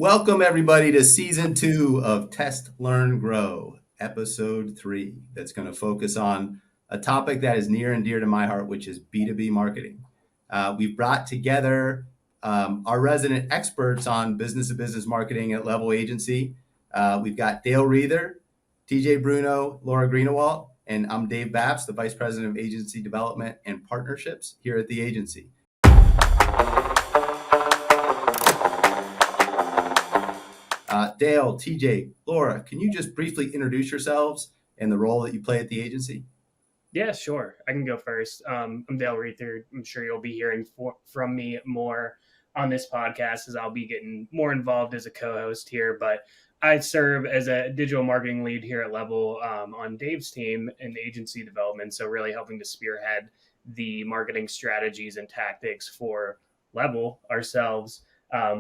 Welcome, everybody, to season 2 of Test, Learn, Grow, episode 3, that's going to focus on a topic that is near and dear to my heart, which is B2B marketing. We've brought together our resident experts on business-to-business marketing at Level Agency. We've got Dale Reether, TJ Bruno, Laura Greenewalt, and I'm Dave Baps, the Vice President of Agency Development and Partnerships here at the agency. Dale, TJ, Laura, can you just briefly introduce yourselves and the role that you play at the agency? Yeah, sure. I can go first. I'm Dale Reether. I'm sure you'll be hearing from me more on this podcast as I'll be getting more involved as a co-host here. But I serve as a digital marketing lead here at Level on Dave's team in agency development. So really helping to spearhead the marketing strategies and tactics for Level ourselves,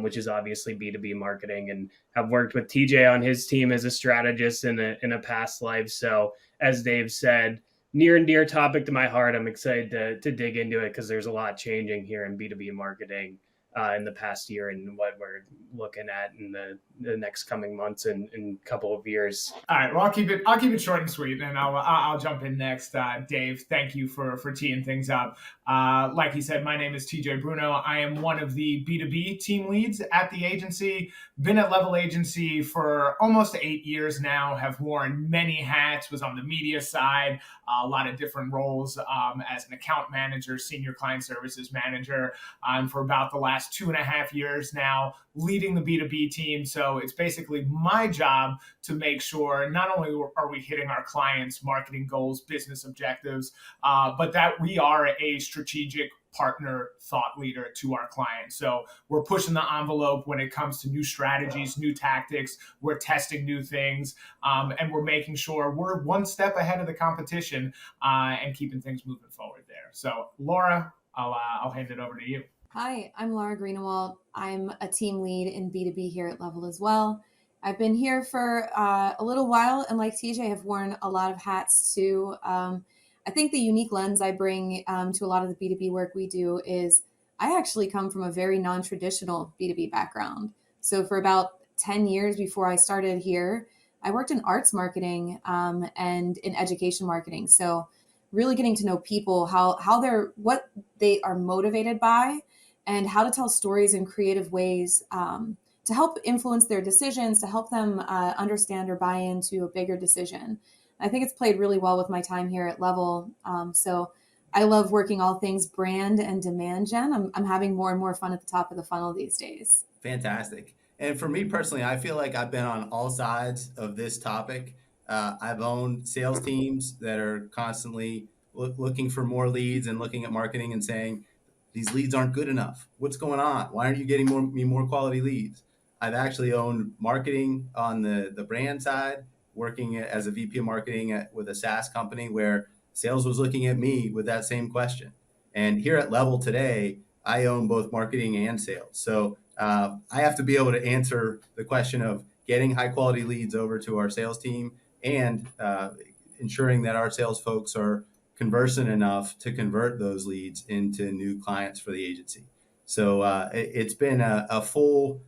which is obviously B2B marketing, and have worked with TJ on his team as a strategist in a past life. So as Dave said, near and dear topic to my heart. I'm excited to dig into it because there's a lot changing here in B2B marketing in the past year and what we're looking at in the next coming months and couple of years. All right. Well, I'll keep it short and sweet, and I'll jump in next. Dave, thank you for teeing things up. Like he said, my name is TJ Bruno. I am one of the B2B team leads at the agency. Been at Level Agency for almost 8 years now. Have worn many hats. Was on the media side, a lot of different roles as an account manager, senior client services manager, for about the last 2.5 years now, leading the B2B team. So it's basically my job to make sure not only are we hitting our clients' marketing goals, business objectives, but that we are a strategic partner thought leader to our clients. So we're pushing the envelope when it comes to new strategies, new tactics. We're testing new things, and we're making sure we're one step ahead of the competition and keeping things moving forward there. So Laura, I'll hand it over to you. Hi, I'm Laura Greenewalt. I'm a team lead in B2B here at Level as well. I've been here for a little while, and like TJ, have worn a lot of hats too. I think the unique lens I bring to a lot of the B2B work we do is I actually come from a very non-traditional B2B background. So for about 10 years before I started here, I worked in arts marketing and in education marketing. So really getting to know people, what they are motivated by, and how to tell stories in creative ways to help influence their decisions, to help them understand or buy into a bigger decision. I think it's played really well with my time here at Level. So I love working all things brand and demand gen. I'm having more and more fun at the top of the funnel these days. Fantastic. And for me personally, I feel like I've been on all sides of this topic. I've owned sales teams that are constantly looking for more leads and looking at marketing and saying, these leads aren't good enough. What's going on? Why aren't you getting more quality leads? I've actually owned marketing on the brand side, working as a VP of marketing with a SaaS company where sales was looking at me with that same question. And here at Level today, I own both marketing and sales. So I have to be able to answer the question of getting high quality leads over to our sales team and ensuring that our sales folks are conversant enough to convert those leads into new clients for the agency. So it's been a full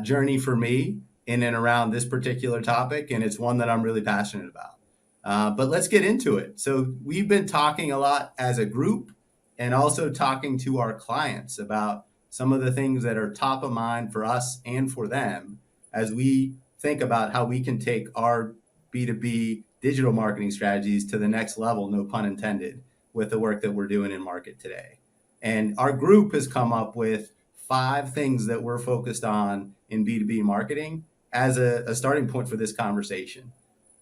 journey for me in and around this particular topic, and it's one that I'm really passionate about. But let's get into it. So we've been talking a lot as a group and also talking to our clients about some of the things that are top of mind for us and for them as we think about how we can take our B2B digital marketing strategies to the next level, no pun intended, with the work that we're doing in market today. And our group has come up with 5 things that we're focused on in B2B marketing as a starting point for this conversation.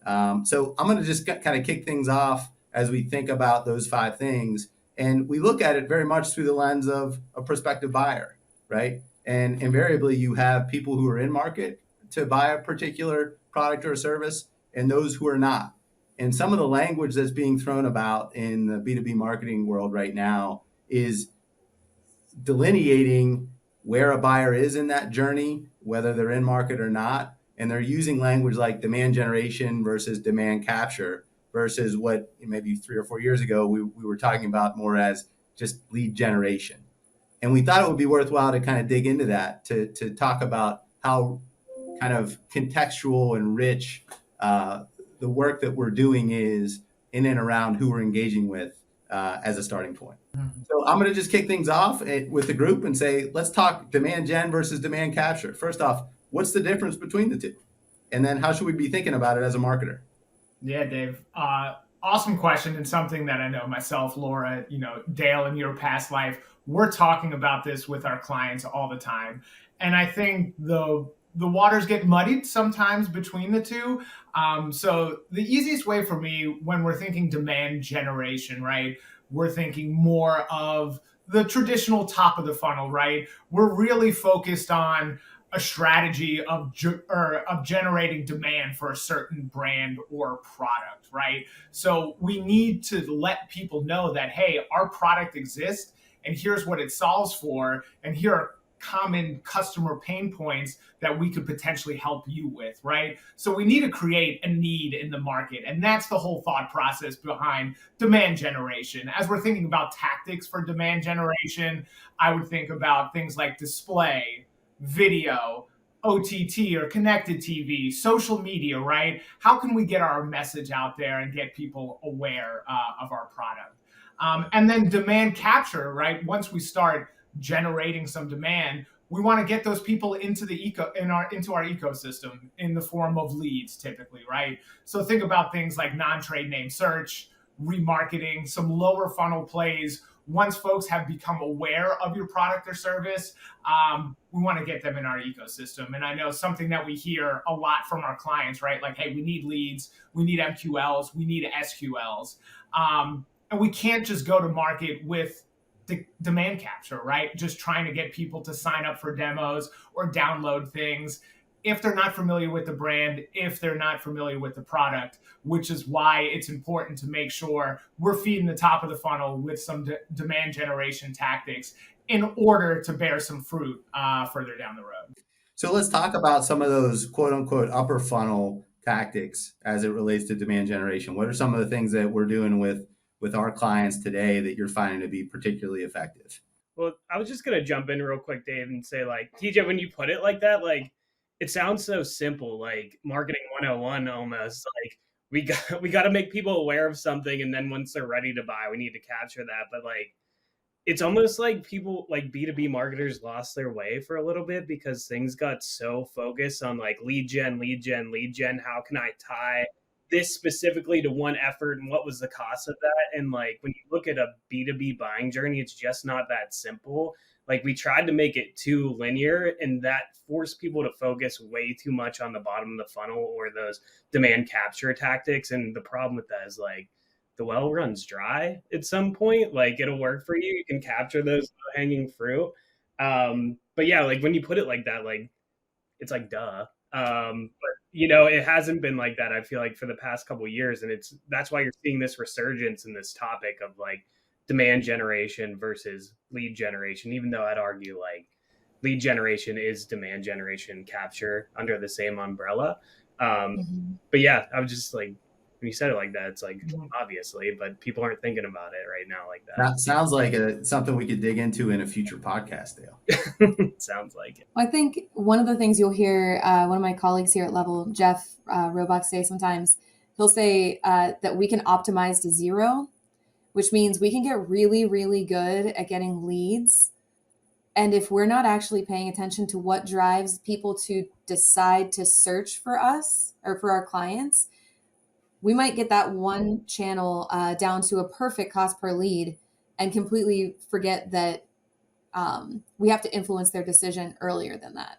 So I'm going to just kind of kick things off as we think about those 5 things. And we look at it very much through the lens of a prospective buyer, right? And invariably, you have people who are in market to buy a particular product or service and those who are not. And some of the language that's being thrown about in the B2B marketing world right now is delineating where a buyer is in that journey, whether they're in market or not. And they're using language like demand generation versus demand capture versus what maybe 3 or 4 years ago we were talking about more as just lead generation. And we thought it would be worthwhile to kind of dig into that, to talk about how kind of contextual and rich the work that we're doing is in and around who we're engaging with as a starting point. So I'm going to just kick things off with the group and say, let's talk demand gen versus demand capture. First off, what's the difference between the two? And then how should we be thinking about it as a marketer? Yeah, Dave. Awesome question, and something that I know myself, Laura, Dale, in your past life, we're talking about this with our clients all the time. And I think the waters get muddied sometimes between the two. So the easiest way for me when we're thinking demand generation, right? We're thinking more of the traditional top of the funnel, right? We're really focused on a strategy of generating demand for a certain brand or product, right? So we need to let people know that, hey, our product exists and here's what it solves for, and here are common customer pain points that we could potentially help you with, right? So we need to create a need in the market, and that's the whole thought process behind demand generation. As we're thinking about tactics for demand generation, I would think about things like display, video, OTT or connected TV, social media, right? How can we get our message out there and get people aware of our product? And then demand capture, right? Once we start generating some demand, we want to get those people into into our ecosystem in the form of leads, typically, right? So think about things like non-trade name search, remarketing, some lower funnel plays. Once folks have become aware of your product or service, we want to get them in our ecosystem. And I know something that we hear a lot from our clients, right? Like, hey, we need leads, we need MQLs, we need SQLs. And we can't just go to market with demand capture, right? Just trying to get people to sign up for demos or download things if they're not familiar with the brand, if they're not familiar with the product, which is why it's important to make sure we're feeding the top of the funnel with some demand generation tactics in order to bear some fruit further down the road. So let's talk about some of those quote unquote upper funnel tactics as it relates to demand generation. What are some of the things that we're doing with our clients today that you're finding to be particularly effective? Well, I was just going to jump in real quick, Dave, and say, like, TJ, when you put it like that, like, it sounds so simple, like marketing 101 almost. Like, we got to make people aware of something, and then once they're ready to buy, we need to capture that. But like, it's almost like people, like B2B marketers, lost their way for a little bit because things got so focused on like lead gen. How can I tie this specifically to one effort, and what was the cost of that? And like, when you look at a B2B buying journey, it's just not that simple. Like, we tried to make it too linear, and that forced people to focus way too much on the bottom of the funnel or those demand capture tactics. And the problem with that is, like, the well runs dry at some point. Like, it'll work for you. You can capture those hanging fruit. But yeah, like when you put it like that, like, it's like, duh. But it hasn't been like that, I feel like, for the past couple of years. And that's why you're seeing this resurgence in this topic of like demand generation versus lead generation, even though I'd argue like lead generation is demand generation capture under the same umbrella. But yeah, I was just like, when you said it like that, it's like, obviously, but people aren't thinking about it right now like that. That sounds like something we could dig into in a future podcast, Dale. Sounds like it. Well, I think one of the things you'll hear one of my colleagues here at Level, Jeff Robach, say sometimes, he'll say that we can optimize to zero, which means we can get really, really good at getting leads. And if we're not actually paying attention to what drives people to decide to search for us or for our clients, we might get that one channel down to a perfect cost per lead and completely forget that we have to influence their decision earlier than that.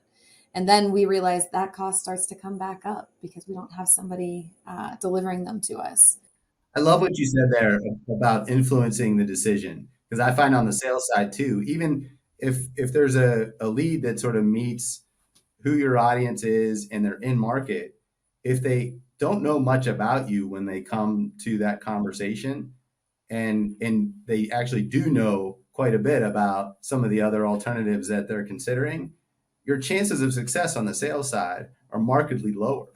And then we realize that cost starts to come back up because we don't have somebody delivering them to us. I love what you said there about influencing the decision, because I find on the sales side too, even if there's a lead that sort of meets who your audience is and they're in market, if they don't know much about you when they come to that conversation, and they actually do know quite a bit about some of the other alternatives that they're considering, your chances of success on the sales side are markedly lower.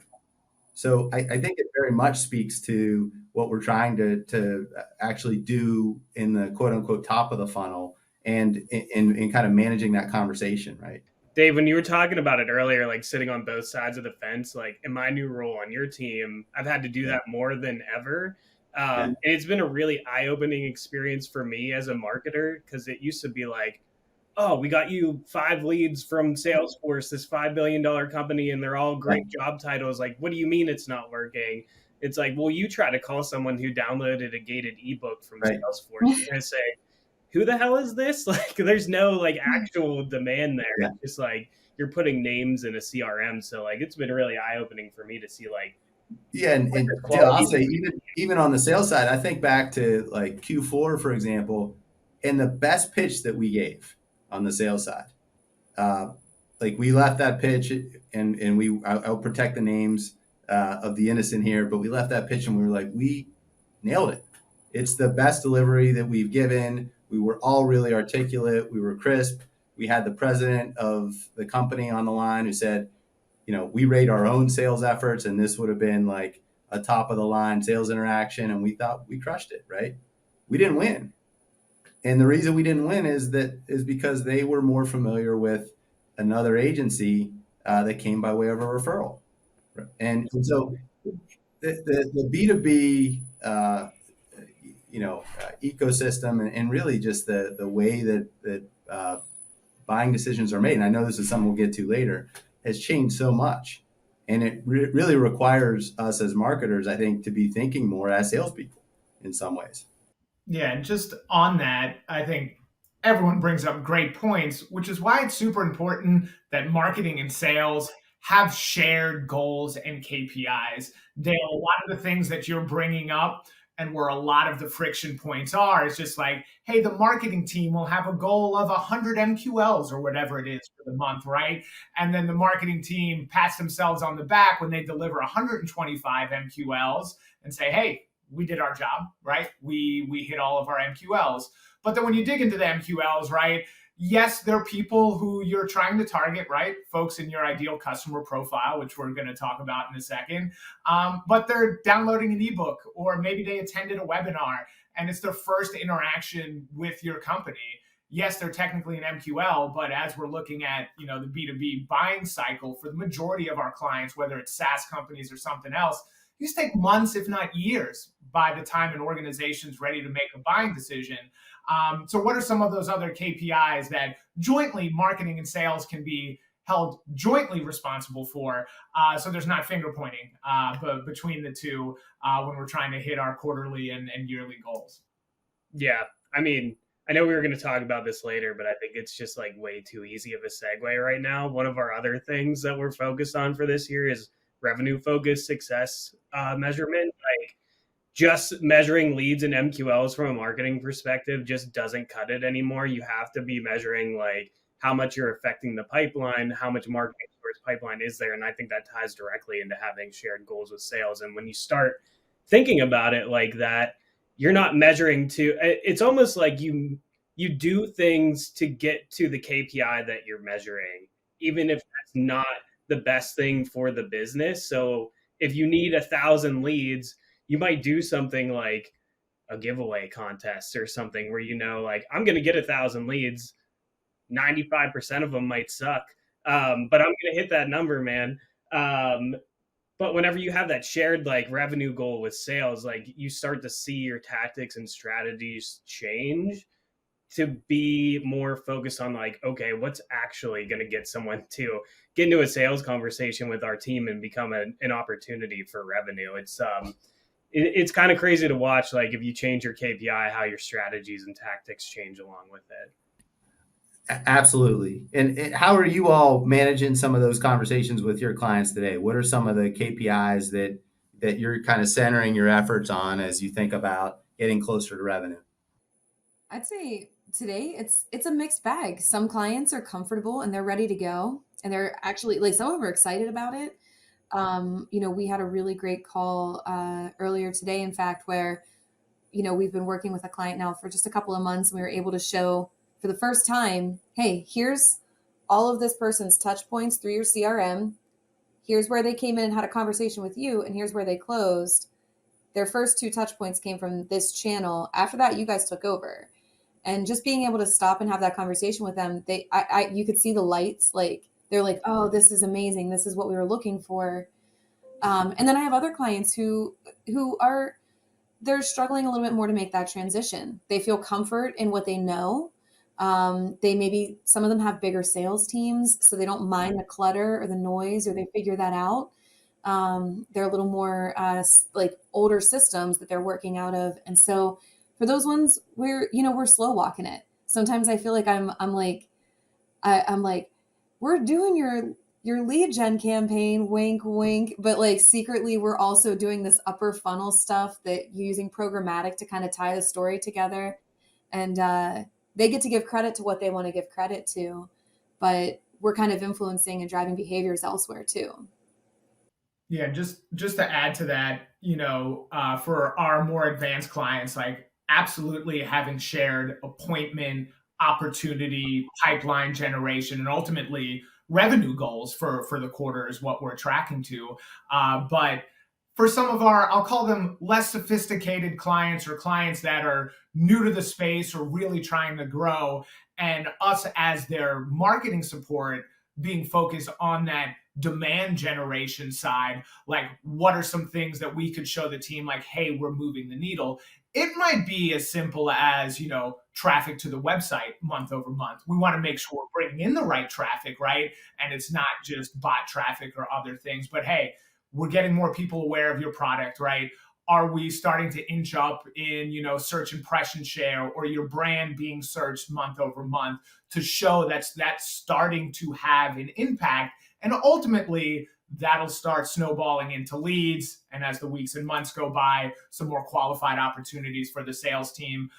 So I think it very much speaks to what we're trying to actually do in the quote unquote top of the funnel and in kind of managing that conversation, right? Dave, when you were talking about it earlier, like sitting on both sides of the fence, like in my new role on your team, I've had to do Yeah. that more than ever. Yeah. And it's been a really eye-opening experience for me as a marketer, because it used to be like, oh, we got you 5 leads from Salesforce, this $5 billion company, and they're all great job titles. Like, what do you mean it's not working? It's like, well, you try to call someone who downloaded a gated ebook from Right. Salesforce, you're going to say, who the hell is this? Like, there's no like actual demand there. Yeah. It's just like you're putting names in a CRM. So like, it's been really eye opening for me to see like, Yeah, and Dale, I'll say even on the sales side, I think back to like Q4, for example, and the best pitch that we gave on the sales side. Like we left that pitch, and I'll protect the names of the innocent here, but we left that pitch and we were like, we nailed it. It's the best delivery that we've given. We were all really articulate. We were crisp. We had the president of the company on the line who said, we rate our own sales efforts, and this would have been like a top of the line sales interaction. And we thought we crushed it, right? We didn't win. And the reason we didn't win is because they were more familiar with another agency that came by way of a referral. And so the B2B, ecosystem and really just the way that buying decisions are made, and I know this is something we'll get to later, has changed so much. And it really requires us as marketers, I think, to be thinking more as salespeople in some ways. Yeah, and just on that, I think everyone brings up great points, which is why it's super important that marketing and sales have shared goals and KPIs. Dale, a lot of the things that you're bringing up and where a lot of the friction points are is just like, hey, the marketing team will have a goal of 100 MQLs or whatever it is for the month, right? And then the marketing team pats themselves on the back when they deliver 125 MQLs and say, hey, we did our job, right? We hit all of our MQLs. But then when you dig into the MQLs, right? Yes, there are people who you're trying to target, right? Folks in your ideal customer profile, which we're going to talk about in a second. But they're downloading an ebook, or maybe they attended a webinar and it's their first interaction with your company. Yes, they're technically an MQL, but as we're looking at, the B2B buying cycle for the majority of our clients, whether it's SaaS companies or something else, these take months, if not years, by the time an organization's ready to make a buying decision. So what are some of those other KPIs that jointly marketing and sales can be held jointly responsible for, so there's not finger pointing between the two when we're trying to hit our quarterly and yearly goals? Yeah, I mean, I know we were going to talk about this later, but I think it's just like way too easy of a segue right now. One of our other things that we're focused on for this year is revenue focused success measurement. Like, just measuring leads and MQLs from a marketing perspective just doesn't cut it anymore. You have to be measuring like how much you're affecting the pipeline, how much marketing towards pipeline is there. And I think that ties directly into having shared goals with sales. And when you start thinking about it like that, you're not measuring to, it's almost like you do things to get to the KPI that you're measuring, even if that's not the best thing for the business. So if you need 1,000 leads, you might do something like a giveaway contest or something where, like, I'm going to get 1,000 leads. 95% of them might suck. But I'm going to hit that number, man. But whenever you have that shared like revenue goal with sales, like you start to see your tactics and strategies change to be more focused on like, okay, what's actually going to get someone to get into a sales conversation with our team and become an opportunity for revenue. It's kind of crazy to watch, like if you change your KPI, how your strategies and tactics change along with it. Absolutely. And how are you all managing some of those conversations with your clients today? What are some of the KPIs that you're kind of centering your efforts on as you think about getting closer to revenue? I'd say today it's a mixed bag. Some clients are comfortable and they're ready to go, and they're actually like, some of them are excited about it. We had a really great call earlier today, in fact, where we've been working with a client now for just a couple of months, and we were able to show for the first time, hey, here's all of this person's touch points through your CRM. Here's where they came in and had a conversation with you, and here's where they closed. Their first 2 touch points came from this channel. After that, you guys took over. And just being able to stop and have that conversation with them, you could see the lights. Like they're like, oh, this is amazing. This is what we were looking for. And then I have other clients who are, they're struggling a little bit more to make that transition. They feel comfort in what they know. They maybe, some of them have bigger sales teams, so they don't mind the clutter or the noise, or they figure that out. They're a little more like older systems that they're working out of. And so for those ones, we're slow walking it. Sometimes I feel like I'm like, we're doing your lead gen campaign, wink, wink. But like secretly, we're also doing this upper funnel stuff that using programmatic to kind of tie the story together. And they get to give credit to what they want to give credit to, but we're kind of influencing and driving behaviors elsewhere too. Yeah, just to add to that, for our more advanced clients, like absolutely having shared appointment, opportunity, pipeline generation, and ultimately revenue goals for the quarter is what we're tracking to. But for some of our, I'll call them less sophisticated clients, or clients that are new to the space or really trying to grow, and us as their marketing support being focused on that demand generation side, like what are some things that we could show the team, like, hey, we're moving the needle. It might be as simple as, traffic to the website month over month. We want to make sure we're bringing in the right traffic, right? And it's not just bot traffic or other things, but hey, we're getting more people aware of your product, right? Are we starting to inch up in, search impression share, or your brand being searched month over month, to show that's starting to have an impact? And ultimately, that'll start snowballing into leads. And as the weeks and months go by, some more qualified opportunities for the sales team.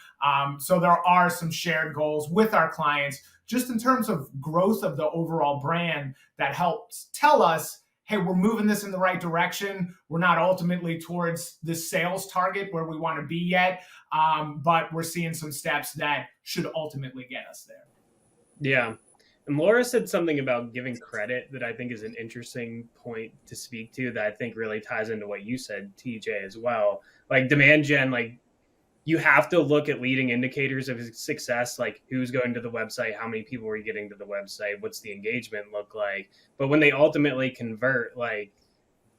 So there are some shared goals with our clients, just in terms of growth of the overall brand, that helps tell us, hey, we're moving this in the right direction. We're not ultimately towards the sales target where we want to be yet, but we're seeing some steps that should ultimately get us there. Yeah. And Laura said something about giving credit that I think is an interesting point to speak to, that I think really ties into what you said, TJ, as well. Like demand gen, like you have to look at leading indicators of success, like who's going to the website, how many people are getting to the website, what's the engagement look like. But when they ultimately convert, like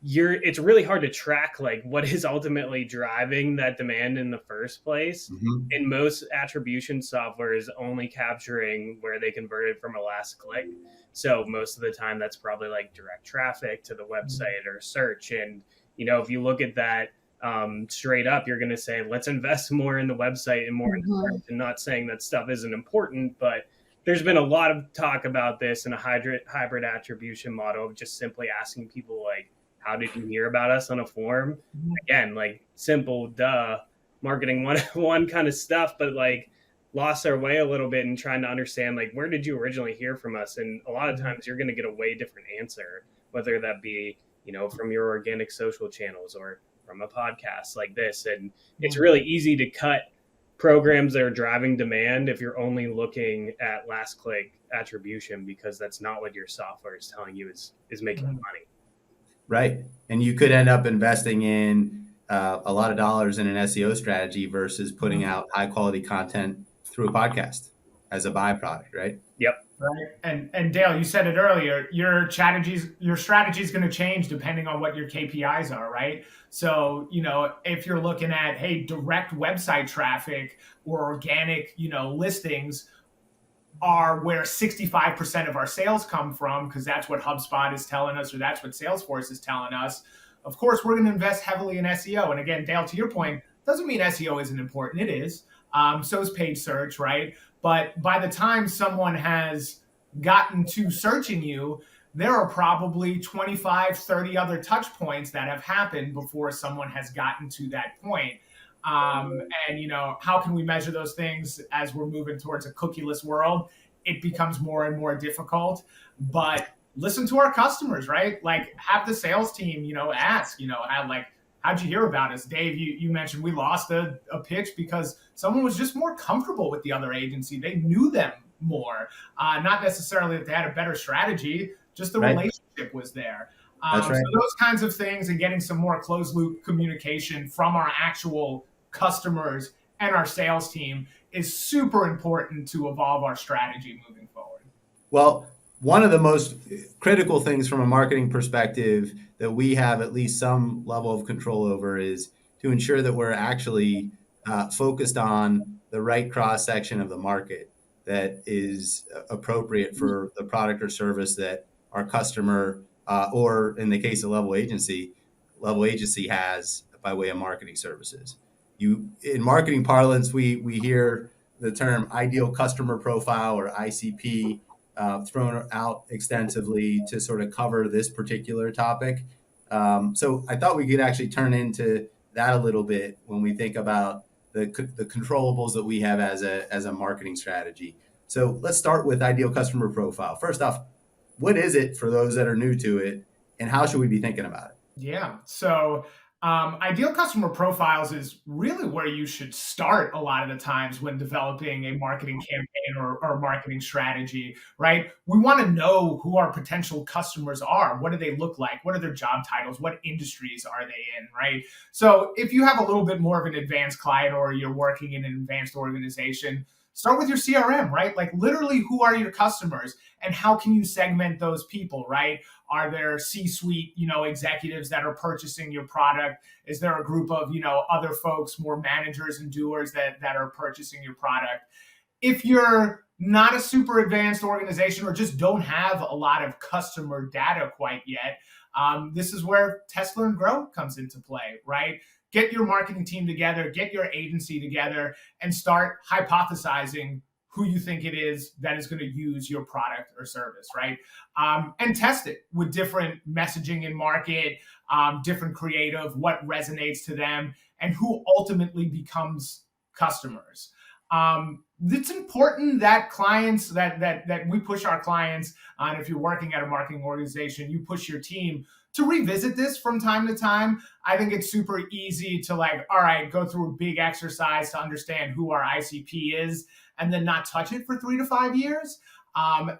it's really hard to track like what is ultimately driving that demand in the first place. Mm-hmm. And most attribution software is only capturing where they converted from a last click. So most of the time that's probably like direct traffic to the website or search. And, if you look at that straight up, you're going to say, let's invest more in the website and more in the search. And not saying that stuff isn't important, but there's been a lot of talk about this in a hybrid attribution model of just simply asking people like, how did you hear about us on a form? Again, like simple, marketing 101 kind of stuff, but like lost our way a little bit in trying to understand, like, where did you originally hear from us? And a lot of times you're going to get a way different answer, whether that be, from your organic social channels or from a podcast like this. And it's really easy to cut programs that are driving demand if you're only looking at last click attribution, because that's not what your software is telling you is making money. Right. And you could end up investing in a lot of dollars in an SEO strategy versus putting out high quality content through a podcast as a byproduct, right? Yep. Right. And Dale, you said it earlier, your strategy is going to change depending on what your KPIs are, right? So, if you're looking at, hey, direct website traffic or organic, listings are where 65% of our sales come from, because that's what HubSpot is telling us, or that's what Salesforce is telling us. Of course, we're going to invest heavily in SEO. And again, Dale, to your point, doesn't mean SEO isn't important. It is. So is paid search, right? But by the time someone has gotten to searching you, there are probably 25, 30 other touch points that have happened before someone has gotten to that point. And, how can we measure those things as we're moving towards a cookieless world? It becomes more and more difficult, but listen to our customers, right? Like have the sales team, ask, how'd you hear about us? Dave, you mentioned we lost a pitch because someone was just more comfortable with the other agency. They knew them more, not necessarily that they had a better strategy, just the relationship was there. That's right. So those kinds of things, and getting some more closed loop communication from our actual customers and our sales team is super important to evolve our strategy moving forward? Well, one of the most critical things from a marketing perspective that we have at least some level of control over is to ensure that we're actually focused on the right cross section of the market that is appropriate for the product or service that our customer, or in the case of level agency has by way of marketing services. In marketing parlance, we hear the term ideal customer profile or ICP thrown out extensively to sort of cover this particular topic. So I thought we could actually turn into that a little bit when we think about the controllables that we have as a marketing strategy. So let's start with ideal customer profile. First off, what is it for those that are new to it, and how should we be thinking about it? Yeah. So ideal customer profiles is really where you should start a lot of the times when developing a marketing campaign or marketing strategy, right? We want to know who our potential customers are. What do they look like? What are their job titles? What industries are they in, right? So if you have a little bit more of an advanced client or you're working in an advanced organization, start with your CRM, right? Like literally, who are your customers and how can you segment those people, right? Are there C-suite, executives that are purchasing your product? Is there a group of, other folks, more managers and doers that are purchasing your product? If you're not a super advanced organization or just don't have a lot of customer data quite yet, this is where test, learn, grow comes into play, right? Get your marketing team together, get your agency together, and start hypothesizing who you think it is that is going to use your product or service, right? And test it with different messaging in market, different creative, what resonates to them, and who ultimately becomes customers. It's important that clients, that we push our clients, and if you're working at a marketing organization, you push your team to revisit this from time to time. I think it's super easy to all right, go through a big exercise to understand who our ICP is and then not touch it for 3 to 5 years.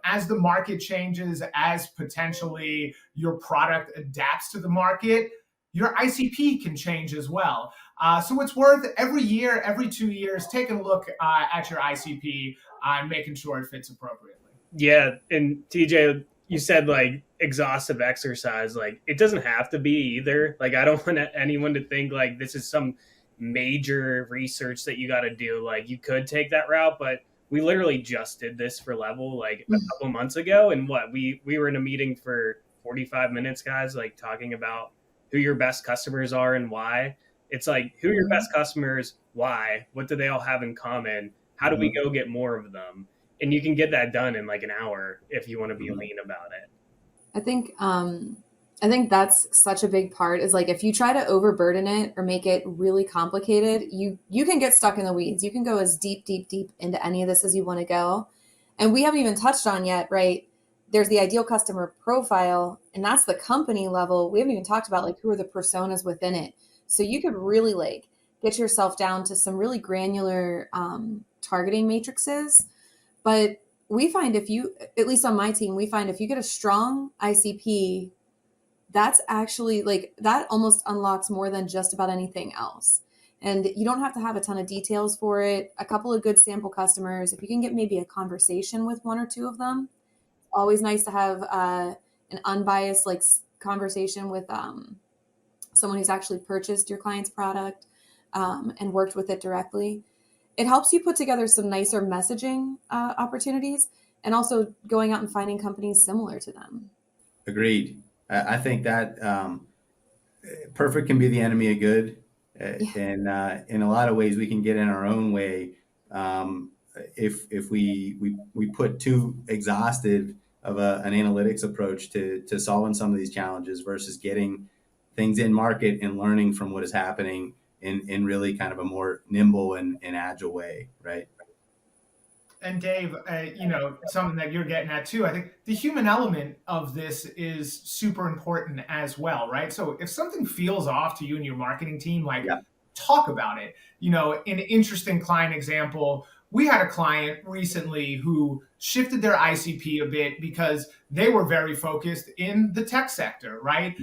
As the market changes, as potentially your product adapts to the market, your ICP can change as well. So it's worth every year, every 2 years, taking a look at your ICP and making sure it fits appropriately. Yeah. And TJ, you said exhaustive exercise. It doesn't have to be either. I don't want anyone to think this is some major research that you got to do. You could take that route, but we literally just did this for Level a couple months ago. And we were in a meeting for 45 minutes, guys, talking about who your best customers are and why. It's who are your best customers? Why? What do they all have in common? How do we go get more of them? And you can get that done in an hour if you want to be lean about it. I think that's such a big part is if you try to overburden it or make it really complicated, you can get stuck in the weeds. You can go as deep into any of this as you want to go. And we haven't even touched on yet, right? There's the ideal customer profile, and that's the company level. We haven't even talked about who are the personas within it. So you could really get yourself down to some really granular targeting matrices. But we find at least on my team, we find if you get a strong ICP, that's actually that almost unlocks more than just about anything else. And you don't have to have a ton of details for it. A couple of good sample customers, if you can get maybe a conversation with 1 or 2 of them, always nice to have an unbiased conversation with someone who's actually purchased your client's product and worked with it directly. It helps you put together some nicer messaging opportunities and also going out and finding companies similar to them. Agreed. I think that perfect can be the enemy of good. And in a lot of ways, we can get in our own way if we put too exhaustive of an analytics approach to solving some of these challenges versus getting things in market and learning from what is happening in really kind of a more nimble and agile way, right? And Dave, something that you're getting at too, I think the human element of this is super important as well, right? So if something feels off to you and your marketing team, talk about it. An interesting client example, we had a client recently who shifted their ICP a bit because they were very focused in the tech sector, right?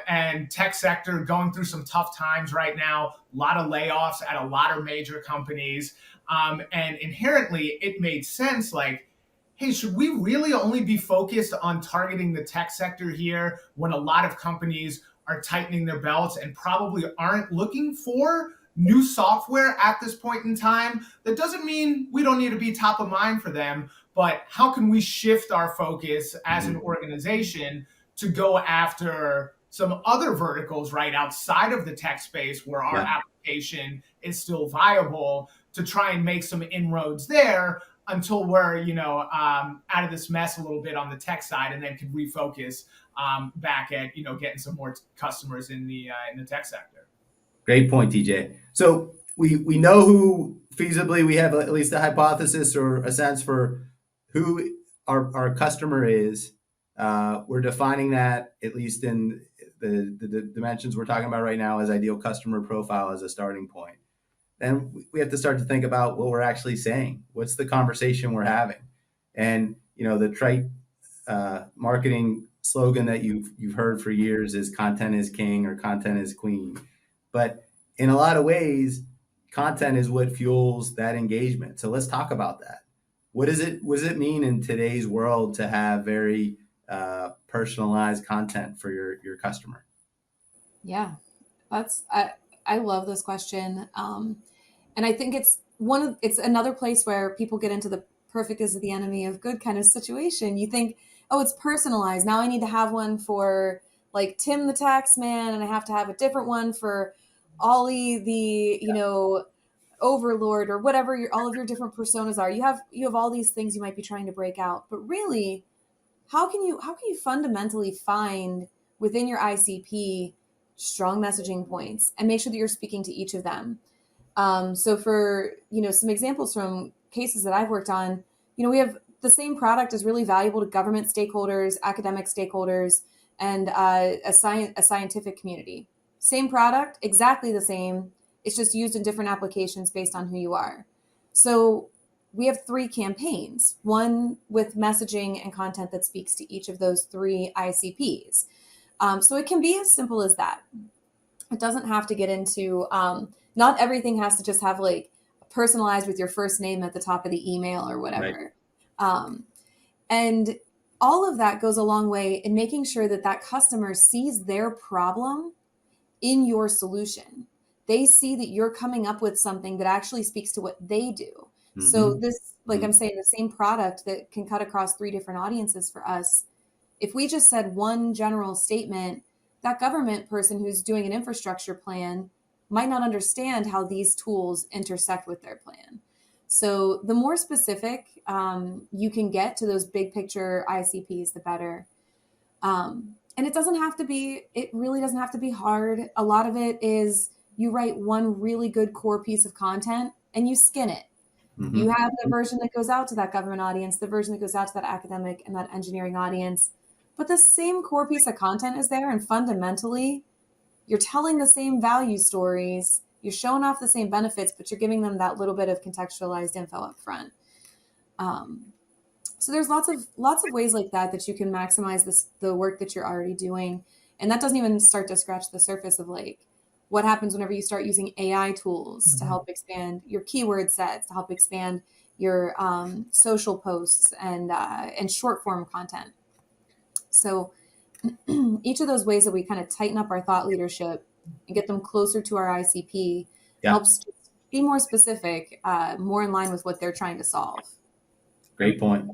And tech sector going through some tough times right now, a lot of layoffs at a lot of major companies. And inherently, it made sense like, hey, should we really only be focused on targeting the tech sector here when a lot of companies are tightening their belts and probably aren't looking for new software at this point in time? That doesn't mean we don't need to be top of mind for them, but how can we shift our focus as an organization to go after some other verticals right outside of the tech space where our application is still viable, to try and make some inroads there until we're, out of this mess a little bit on the tech side, and then could refocus back at, getting some more customers in the tech sector. Great point, TJ. So we know who feasibly, we have at least a hypothesis or a sense for who our customer is. We're defining that, at least in the dimensions we're talking about right now, as ideal customer profile as a starting point. Then we have to start to think about what we're actually saying. What's the conversation we're having? And the trite marketing slogan that you've heard for years is content is king or content is queen. But in a lot of ways, content is what fuels that engagement. So let's talk about that. What does it mean in today's world to have very personalized content for your customer? Yeah, I love this question. And I think it's another place where people get into the perfect is the enemy of good kind of situation. You think, oh, it's personalized. Now I need to have one for like Tim the tax man, and I have to have a different one for Ollie the, overlord, or whatever all of your different personas are. You have all these things you might be trying to break out. But really, how can you fundamentally find within your ICP strong messaging points and make sure that you're speaking to each of them? So for, some examples from cases that I've worked on, we have the same product is really valuable to government stakeholders, academic stakeholders, and a scientific community. Same product, exactly the same. It's just used in different applications based on who you are. So we have 3 campaigns, one with messaging and content that speaks to each of those 3 ICPs. So it can be as simple as that. It doesn't have to get into, not everything has to just have like personalized with your first name at the top of the email or whatever. Right. And all of that goes a long way in making sure that customer sees their problem in your solution. They see that you're coming up with something that actually speaks to what they do. Mm-hmm. So this, like I'm saying, the same product that can cut across 3 different audiences for us. If we just said one general statement, that government person who's doing an infrastructure plan might not understand how these tools intersect with their plan. So the more specific you can get to those big picture ICPs, the better. And it really doesn't have to be hard. A lot of it is you write one really good core piece of content and you skin it. Mm-hmm. You have the version that goes out to that government audience, the version that goes out to that academic and that engineering audience. But the same core piece of content is there, and fundamentally, you're telling the same value stories, you're showing off the same benefits, but you're giving them that little bit of contextualized info up front. So there's lots of ways like that you can maximize the work that you're already doing. And that doesn't even start to scratch the surface of like what happens whenever you start using AI tools mm-hmm. to help expand your keyword sets, to help expand your social posts and short form content. So each of those ways that we kind of tighten up our thought leadership and get them closer to our ICP helps be more specific, more in line with what they're trying to solve. Great point.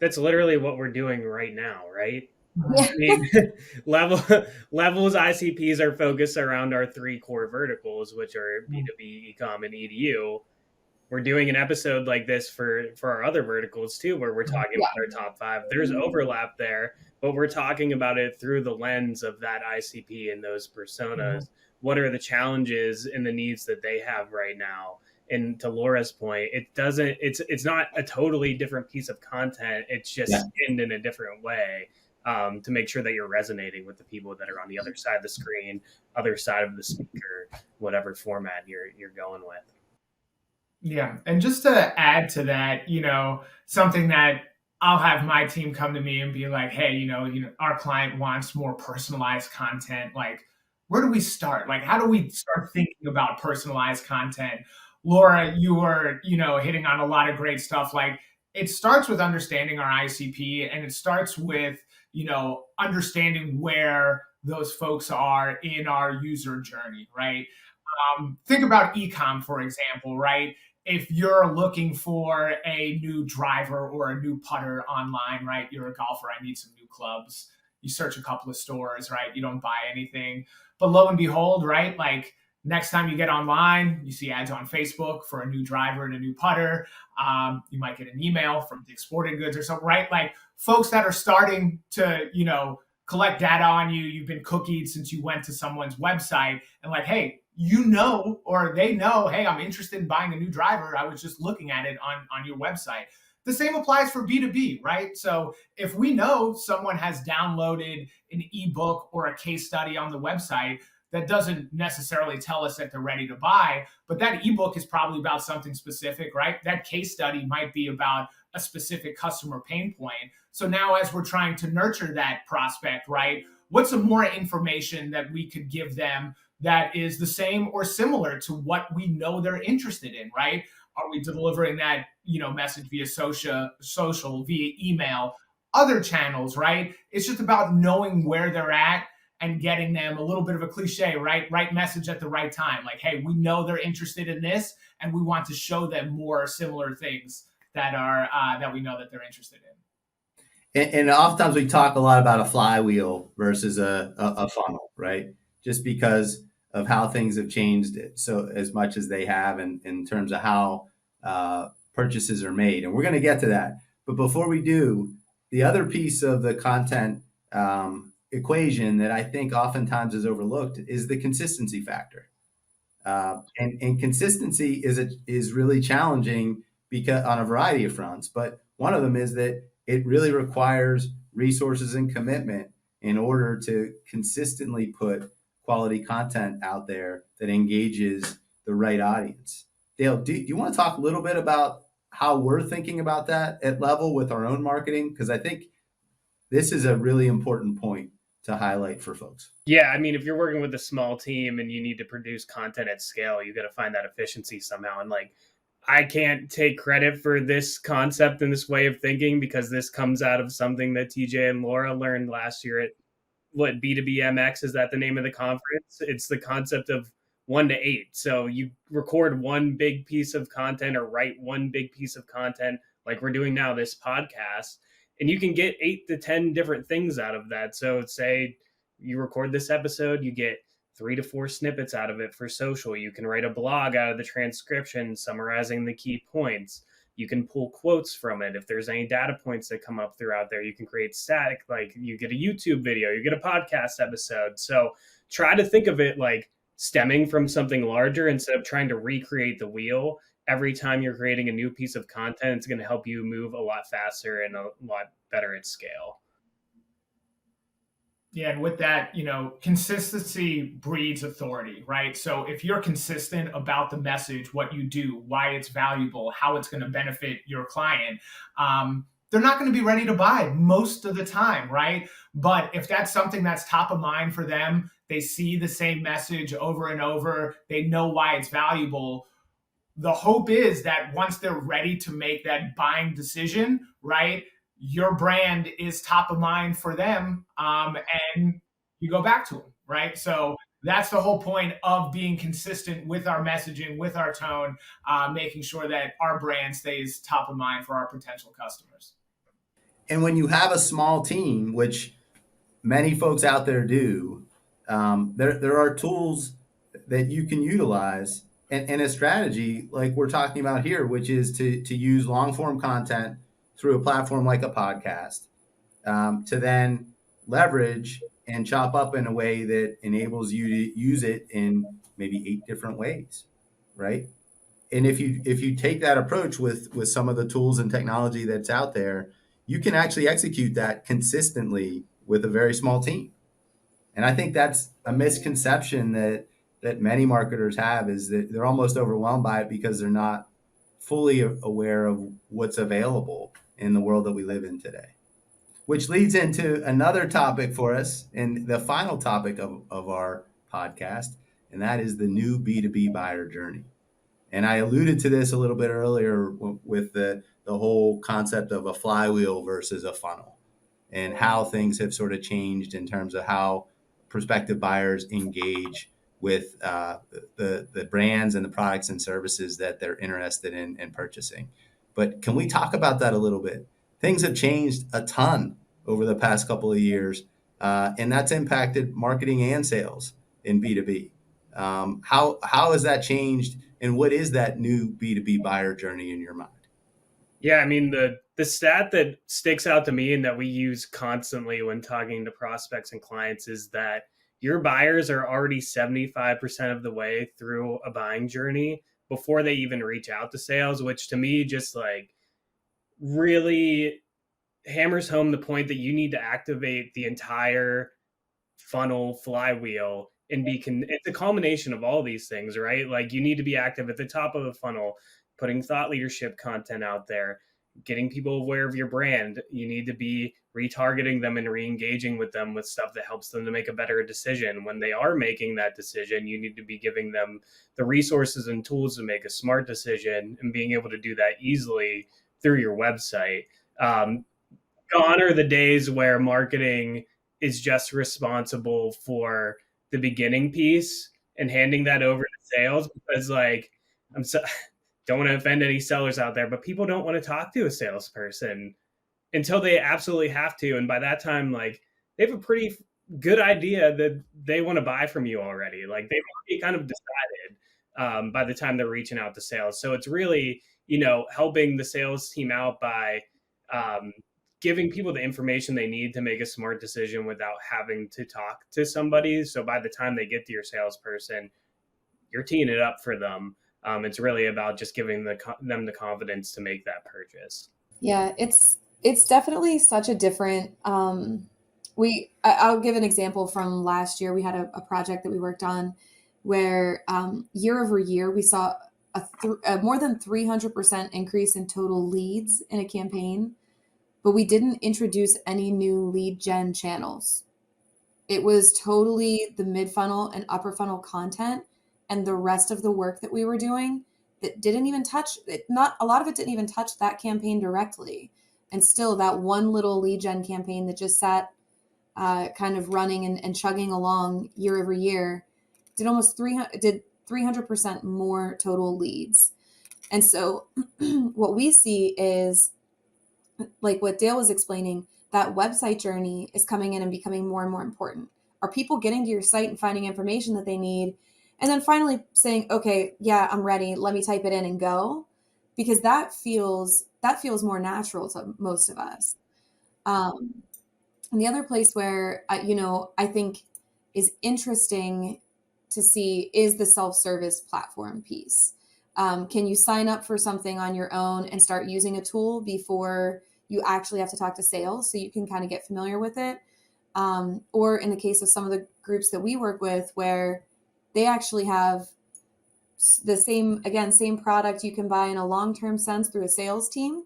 That's literally what we're doing right now, right? Yeah. I mean, Levels ICPs are focused around our 3 core verticals, which are B2B, Ecom, and EDU. We're doing an episode like this for our other verticals too, where we're talking about our top 5. There's overlap there, but we're talking about it through the lens of that ICP and those personas. Mm-hmm. What are the challenges and the needs that they have right now? And to Laura's point, it's not a totally different piece of content. It's just skinned in a different way to make sure that you're resonating with the people that are on the other side of the screen, other side of the speaker, whatever format you're going with. Yeah. And just to add to that, something that I'll have my team come to me and be like, hey, our client wants more personalized content. Like, where do we start? Like, how do we start thinking about personalized content? Laura, you were, hitting on a lot of great stuff. Like, it starts with understanding our ICP, and it starts with, understanding where those folks are in our user journey, right? Think about ecom, for example, right? If you're looking for a new driver or a new putter online, right? You're a golfer, I need some new clubs. You search a couple of stores, right? You don't buy anything. But lo and behold, right? Like next time you get online, you see ads on Facebook for a new driver and a new putter. You might get an email from Dick's Sporting Goods or something, right? Like folks that are starting to, collect data on you. You've been cookied since you went to someone's website and like, hey, or they know, hey, I'm interested in buying a new driver. I was just looking at it on your website. The same applies for B2B, right? So if we know someone has downloaded an ebook or a case study on the website, that doesn't necessarily tell us that they're ready to buy, but that ebook is probably about something specific, right? That case study might be about a specific customer pain point. So now as we're trying to nurture that prospect, right? What's some more information that we could give them that is the same or similar to what we know they're interested in, right? Are we delivering that, message via social, via email, other channels, right? It's just about knowing where they're at and getting them a little bit of a cliche, right? Right message at the right time. Like, hey, we know they're interested in this, and we want to show them more similar things that we know that they're interested in. And oftentimes we talk a lot about a flywheel versus a funnel, right? Just because of how things have changed so as much as they have in terms of how purchases are made. And we're going to get to that. But before we do, the other piece of the content equation that I think oftentimes is overlooked is the consistency factor. And consistency is really challenging because on a variety of fronts. But one of them is that it really requires resources and commitment in order to consistently put quality content out there that engages the right audience. Dale, do you want to talk a little bit about how we're thinking about that at Level with our own marketing? Because I think this is a really important point to highlight for folks. Yeah, I mean, if you're working with a small team and you need to produce content at scale, you got to find that efficiency somehow. And like, I can't take credit for this concept and this way of thinking because this comes out of something that TJ and Laura learned last year at what B2B MX is that the name of the conference? It's the concept of 1 to 8. So you record one big piece of content or write one big piece of content like we're doing now, this podcast, and you can get 8 to 10 different things out of that. So say you record this episode, you get 3 to 4 snippets out of it for social. You can write a blog out of the transcription summarizing the key points. You can pull quotes from it. If there's any data points that come up throughout there, you can create static, like you get a YouTube video, you get a podcast episode. So try to think of it like stemming from something larger instead of trying to recreate the wheel. Every time you're creating a new piece of content, it's going to help you move a lot faster and a lot better at scale. Yeah, and with that, consistency breeds authority, right? So if you're consistent about the message, what you do, why it's valuable, how it's going to benefit your client, they're not going to be ready to buy most of the time, right? But if that's something that's top of mind for them, they see the same message over and over, they know why it's valuable. The hope is that once they're ready to make that buying decision, right, your brand is top of mind for them, and you go back to them, right? So that's the whole point of being consistent with our messaging, with our tone, making sure that our brand stays top of mind for our potential customers. And when you have a small team, which many folks out there do, there are tools that you can utilize and a strategy like we're talking about here, which is to use long form content through a platform like a podcast, to then leverage and chop up in a way that enables you to use it in maybe 8 different ways, right? And if you take that approach with some of the tools and technology that's out there, you can actually execute that consistently with a very small team. And I think that's a misconception that many marketers have, is that they're almost overwhelmed by it because they're not fully aware of what's available in the world that we live in today. Which leads into another topic for us, and the final topic of our podcast, and that is the new B2B buyer journey. And I alluded to this a little bit earlier with the whole concept of a flywheel versus a funnel, and how things have sort of changed in terms of how prospective buyers engage with the brands and the products and services that they're interested in purchasing. But can we talk about that a little bit? Things have changed a ton over the past couple of years, and that's impacted marketing and sales in B2B. How has that changed, and what is that new B2B buyer journey in your mind? Yeah, I mean, the stat that sticks out to me and that we use constantly when talking to prospects and clients is that your buyers are already 75% of the way through a buying journey before they even reach out to sales, which to me just like really hammers home the point that you need to activate the entire funnel flywheel and it's a culmination of all these things, right? Like you need to be active at the top of the funnel, putting thought leadership content out there, getting people aware of your brand. You need to be retargeting them and re-engaging with them with stuff that helps them to make a better decision. When they are making that decision, you need to be giving them the resources and tools to make a smart decision, and being able to do that easily through your website. Gone are the days where marketing is just responsible for the beginning piece and handing that over to sales, because like don't want to offend any sellers out there, but people don't want to talk to a salesperson until they absolutely have to. And by that time, like they have a pretty good idea that they want to buy from you already. Like they've already kind of decided by the time they're reaching out to sales. So it's really, helping the sales team out by giving people the information they need to make a smart decision without having to talk to somebody. So by the time they get to your salesperson, you're teeing it up for them. It's really about just giving them the confidence to make that purchase. Yeah, it's definitely such a different. I'll give an example from last year. We had a project that we worked on where year over year we saw a more than 300% increase in total leads in a campaign, but we didn't introduce any new lead gen channels. It was totally the mid funnel and upper funnel content and the rest of the work that we were doing that didn't even touch it. Not a lot of it didn't even touch that campaign directly. And still that one little lead gen campaign that just sat kind of running and chugging along year over year did 300% more total leads. And so what we see is, like what Dale was explaining, that website journey is coming in and becoming more and more important. Are people getting to your site and finding information that they need, and then finally saying, okay, yeah, I'm ready, let me type it in and go? Because that feels more natural to most of us. And the other place where I think is interesting to see is the self-service platform piece. Can you sign up for something on your own and start using a tool before you actually have to talk to sales, so you can kind of get familiar with it? Or in the case of some of the groups that we work with, where they actually have the same product you can buy in a long-term sense through a sales team,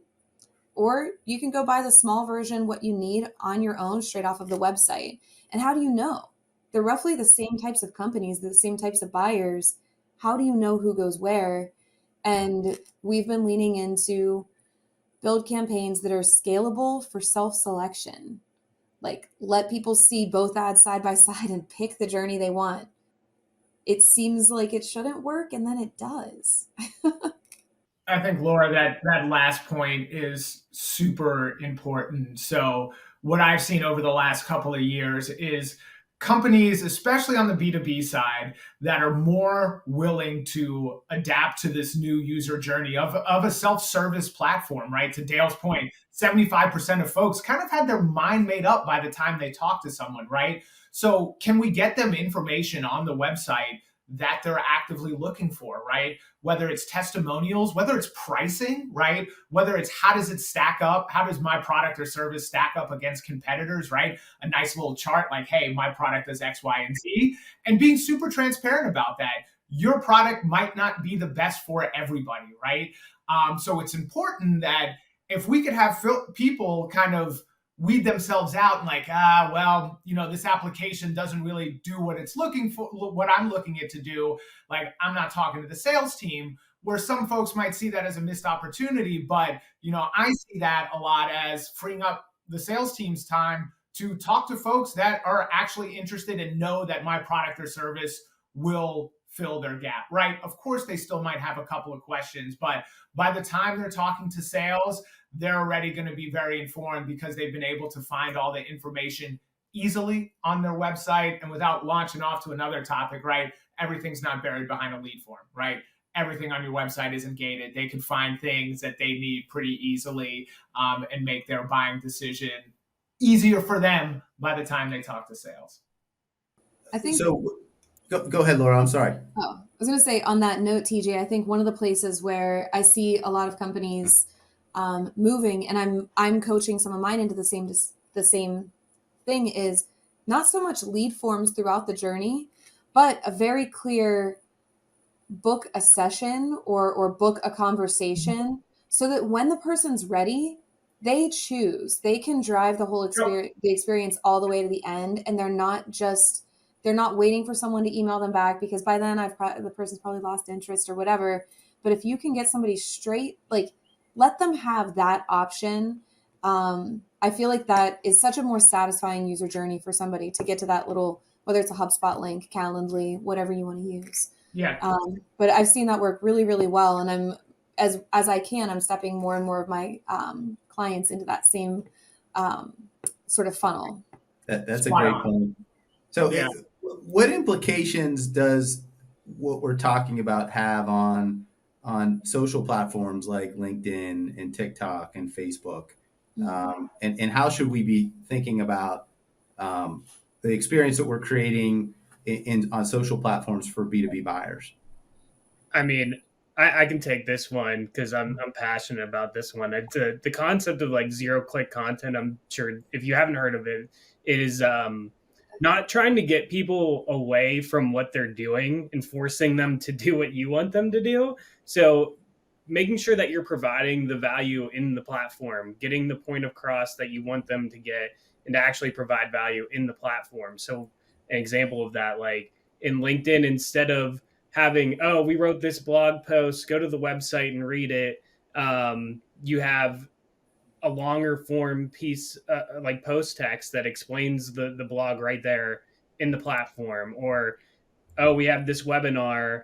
or you can go buy the small version, what you need on your own straight off of the website. And how do you know? They're roughly the same types of companies, the same types of buyers. How do you know who goes where? And we've been leaning into build campaigns that are scalable for self-selection. Like, let people see both ads side by side and pick the journey they want. It seems like it shouldn't work, and then it does. I think, Laura, that last point is super important. So what I've seen over the last couple of years is companies, especially on the B2B side, that are more willing to adapt to this new user journey of a self-service platform, right? To Dale's point, 75% of folks kind of had their mind made up by the time they talk to someone, right? So can we get them information on the website that they're actively looking for, right? Whether it's testimonials, whether it's pricing, right? Whether it's how does it stack up? How does my product or service stack up against competitors, right? A nice little chart like, hey, my product does X, Y, and Z, and being super transparent about that. Your product might not be the best for everybody, right? So it's important that if we could have people kind of weed themselves out and like, well, this application doesn't really do what it's looking for, what I'm looking it to do. Like, I'm not talking to the sales team, where some folks might see that as a missed opportunity. But, I see that a lot as freeing up the sales team's time to talk to folks that are actually interested and know that my product or service will fill their gap, right? Of course, they still might have a couple of questions, but by the time they're talking to sales, they're already going to be very informed because they've been able to find all the information easily on their website and without launching off to another topic, right? Everything's not buried behind a lead form, right? Everything on your website isn't gated. They can find things that they need pretty easily and make their buying decision easier for them by the time they talk to sales. I think So go ahead, Laura. I'm sorry. Oh, I was going to say on that note, TJ, I think one of the places where I see a lot of companies moving, and I'm coaching some of mine into the same thing, is not so much lead forms throughout the journey, but a very clear book a session or book a conversation so that when the person's ready, they choose. They can drive the whole experience all the way to the end, and they're not waiting for someone to email them back, because by then the person's probably lost interest or whatever. But if you can get somebody straight, like, let them have that option. I feel like that is such a more satisfying user journey for somebody to get to that little, whether it's a HubSpot link, Calendly, whatever you want to use. Yeah. But I've seen that work really, really well. And I'm, as I'm stepping more and more of my clients into that same sort of funnel. That's a great point. So what implications does what we're talking about have on social platforms like LinkedIn and TikTok and Facebook? And how should we be thinking about the experience that we're creating on social platforms for B2B buyers? I mean, I can take this one because I'm passionate about this one. The concept of like zero-click content, I'm sure if you haven't heard of it, it is not trying to get people away from what they're doing and forcing them to do what you want them to do. So making sure that you're providing the value in the platform, getting the point across that you want them to get, and to actually provide value in the platform. So an example of that, like in LinkedIn, instead of having, oh, we wrote this blog post, go to the website and read it, you have a longer form piece, like post text that explains the blog right there in the platform. Or, oh, we have this webinar,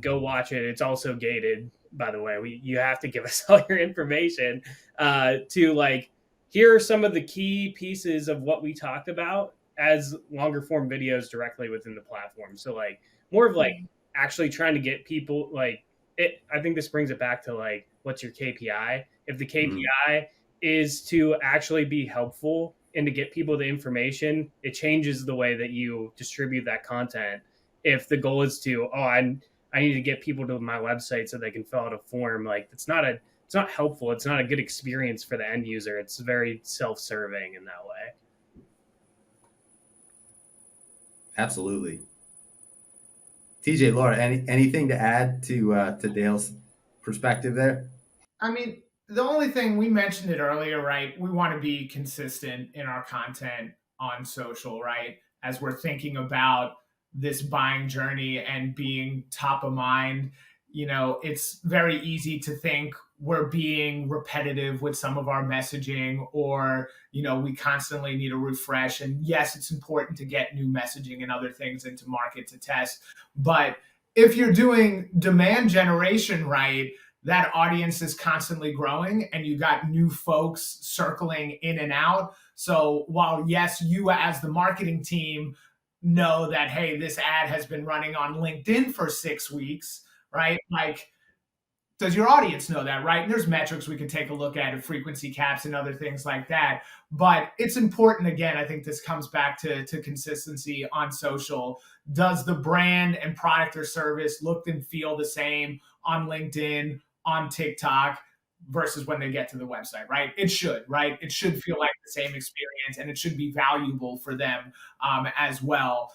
go watch it. It's also gated, by the way. You have to give us all your information to like, here are some of the key pieces of what we talked about as longer form videos directly within the platform. So like more of like actually trying to get people like it. I think this brings it back to like, what's your KPI? If the KPI is to actually be helpful and to get people the information, it changes the way that you distribute that content. If the goal is to, I need to get people to my website so they can fill out a form, like it's not helpful. It's not a good experience for the end user. It's very self-serving in that way. Absolutely. TJ, Laura, anything to add to Dale's perspective there? I mean, the only thing, we mentioned it earlier, right? We want to be consistent in our content on social, right? As we're thinking about this buying journey and being top of mind, it's very easy to think we're being repetitive with some of our messaging, or, we constantly need a refresh. And yes, it's important to get new messaging and other things into market to test. But if you're doing demand generation right, that audience is constantly growing and you got new folks circling in and out. So while yes, you as the marketing team know that, hey, this ad has been running on LinkedIn for 6 weeks, right? Like, does your audience know that, right? And there's metrics we could take a look at, and frequency caps and other things like that. But it's important, again, I think this comes back to consistency on social. Does the brand and product or service look and feel the same on LinkedIn, on TikTok, versus when they get to the website, right? It should, right? It should feel like the same experience, and it should be valuable for them as well.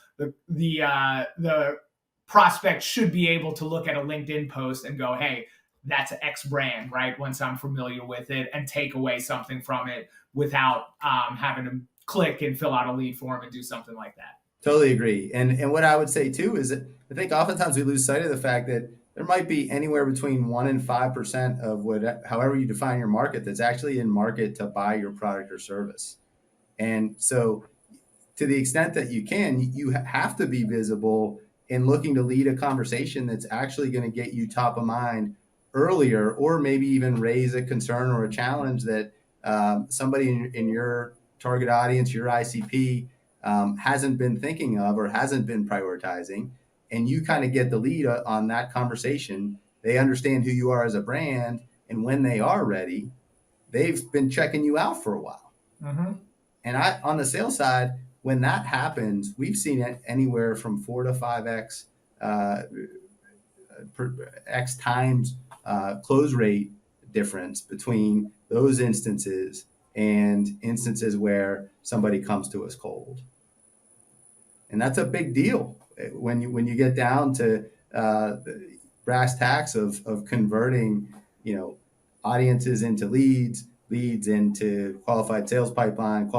The prospect should be able to look at a LinkedIn post and go, hey, that's X brand, right? Once I'm familiar with it, and take away something from it without having to click and fill out a lead form and do something like that. Totally agree. And what I would say too is that I think oftentimes we lose sight of the fact that there might be anywhere between 1% and 5% of however you define your market, that's actually in market to buy your product or service. And so to the extent that you can, you have to be visible in looking to lead a conversation that's actually going to get you top of mind earlier, or maybe even raise a concern or a challenge that somebody in your target audience, your ICP, hasn't been thinking of or hasn't been prioritizing. And you kind of get the lead on that conversation. They understand who you are as a brand. And when they are ready, they've been checking you out for a while. Mm-hmm. And on the sales side, when that happens, we've seen it anywhere from 4 to 5x X times close rate difference between those instances and instances where somebody comes to us cold. And that's a big deal when you get down to brass tacks of converting, audiences into leads into qualified sales pipeline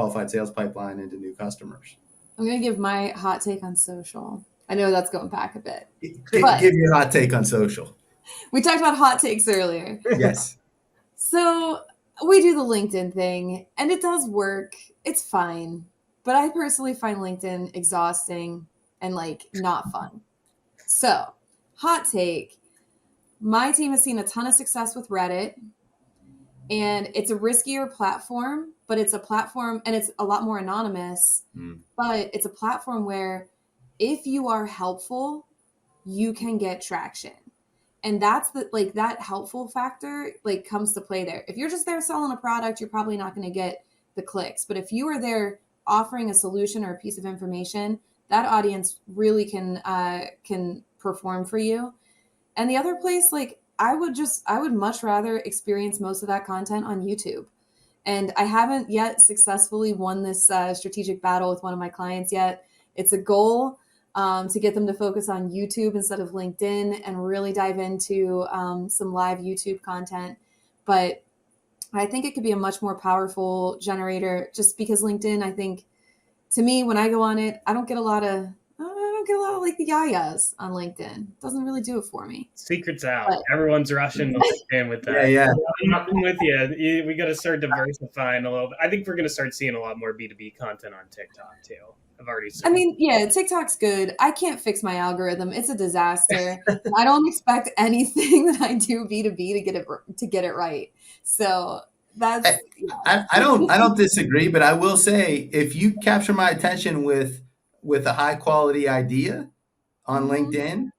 into new customers. I'm going to give my hot take on social. I know that's going back a bit. Give your hot take on social. We talked about hot takes earlier. Yes. So we do the LinkedIn thing, and it does work. It's fine. But I personally find LinkedIn exhausting and not fun. So, hot take. My team has seen a ton of success with Reddit, and it's a riskier platform, but it's a platform, and it's a lot more anonymous, but it's a platform where if you are helpful, you can get traction. And that's that helpful factor comes to play there. If you're just there selling a product, you're probably not going to get the clicks. But if you are there offering a solution or a piece of information, that audience really can perform for you. And the other place, I would much rather experience most of that content on YouTube. And I haven't yet successfully won this strategic battle with one of my clients yet. It's a goal to get them to focus on YouTube instead of LinkedIn and really dive into some live YouTube content. But I think it could be a much more powerful generator, just because LinkedIn, I think, to me, when I go on it, I don't get a lot of the yayas on LinkedIn. It doesn't really do it for me. Secret's out. But everyone's rushing to LinkedIn with that. Yeah. I'm with you. We got to start diversifying a little bit. I think we're going to start seeing a lot more B2B content on TikTok too. I've already seen. I mean, yeah, TikTok's good. I can't fix my algorithm. It's a disaster. I don't expect anything that I do B2B to get it right. So that's. I don't disagree, but I will say, if you capture my attention with a high quality idea on LinkedIn,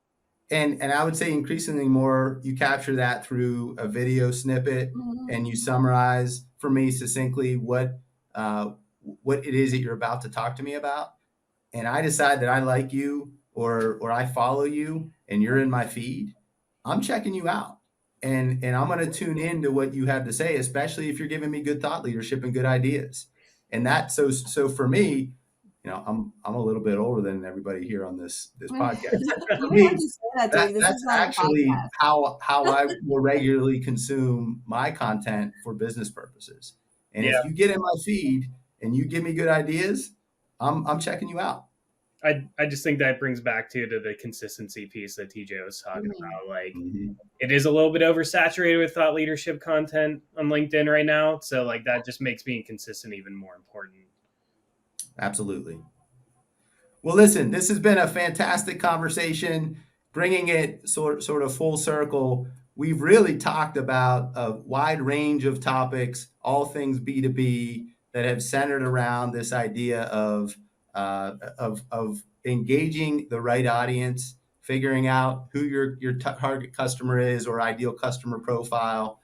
and I would say increasingly more, you capture that through a video snippet, and you summarize for me succinctly what it is that you're about to talk to me about, and I decide that I like you or I follow you and you're in my feed, I'm checking you out. And I'm going to tune in to what you have to say, especially if you're giving me good thought leadership and good ideas. And that, so for me, I'm a little bit older than everybody here on this podcast. For me, that's actually how I will regularly consume my content for business purposes. And if you get in my feed and you give me good ideas, I'm checking you out. I just think that brings back to the consistency piece that TJ was talking about. It is a little bit oversaturated with thought leadership content on LinkedIn right now. So that just makes being consistent even more important. Absolutely. Well, listen, this has been a fantastic conversation, bringing it sort of full circle. We've really talked about a wide range of topics, all things B2B, that have centered around this idea of engaging the right audience, figuring out who your target customer is or ideal customer profile,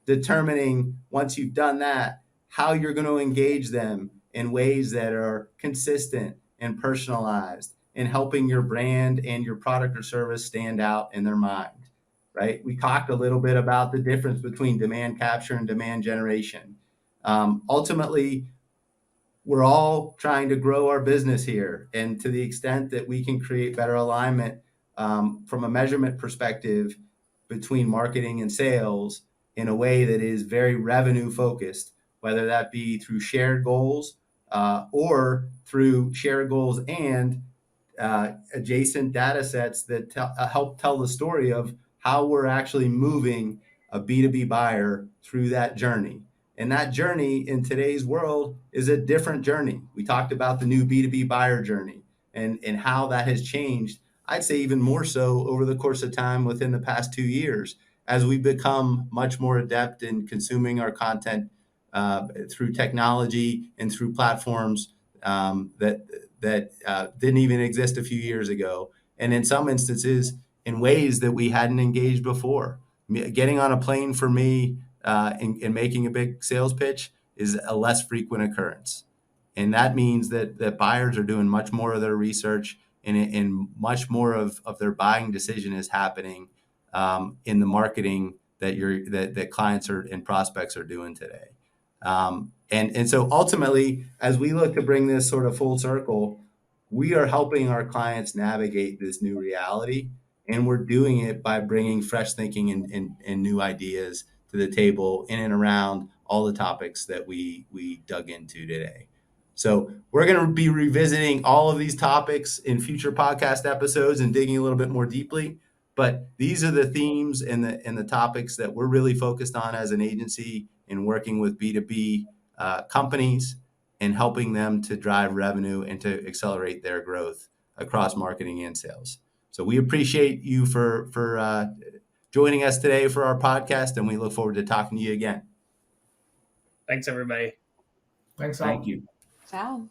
determining, once you've done that, how you're going to engage them in ways that are consistent and personalized, and helping your brand and your product or service stand out in their mind, right? We talked a little bit about the difference between demand capture and demand generation. Ultimately, we're all trying to grow our business here. And to the extent that we can create better alignment from a measurement perspective, between marketing and sales in a way that is very revenue focused, whether that be through shared goals or through shared goals and adjacent data sets that help tell the story of how we're actually moving a B2B buyer through that journey. And that journey in today's world is a different journey. We talked about the new B2B buyer journey and how that has changed. I'd say even more so over the course of time within the past 2 years, as we become much more adept in consuming our content through technology and through platforms that didn't even exist a few years ago, and in some instances in ways that we hadn't engaged before. Getting on a plane for me and making a big sales pitch is a less frequent occurrence. And that means that buyers are doing much more of their research and much more of their buying decision is happening in the marketing that clients and prospects are doing today. And so ultimately, as we look to bring this sort of full circle, we are helping our clients navigate this new reality. And we're doing it by bringing fresh thinking and new ideas to the table in and around all the topics that we dug into today. So we're going to be revisiting all of these topics in future podcast episodes and digging a little bit more deeply. But these are the themes and the topics that we're really focused on as an agency in working with B2B companies and helping them to drive revenue and to accelerate their growth across marketing and sales. So we appreciate you for joining us today for our podcast, and we look forward to talking to you again. Thanks, everybody. Thanks all. Thank you. Ciao.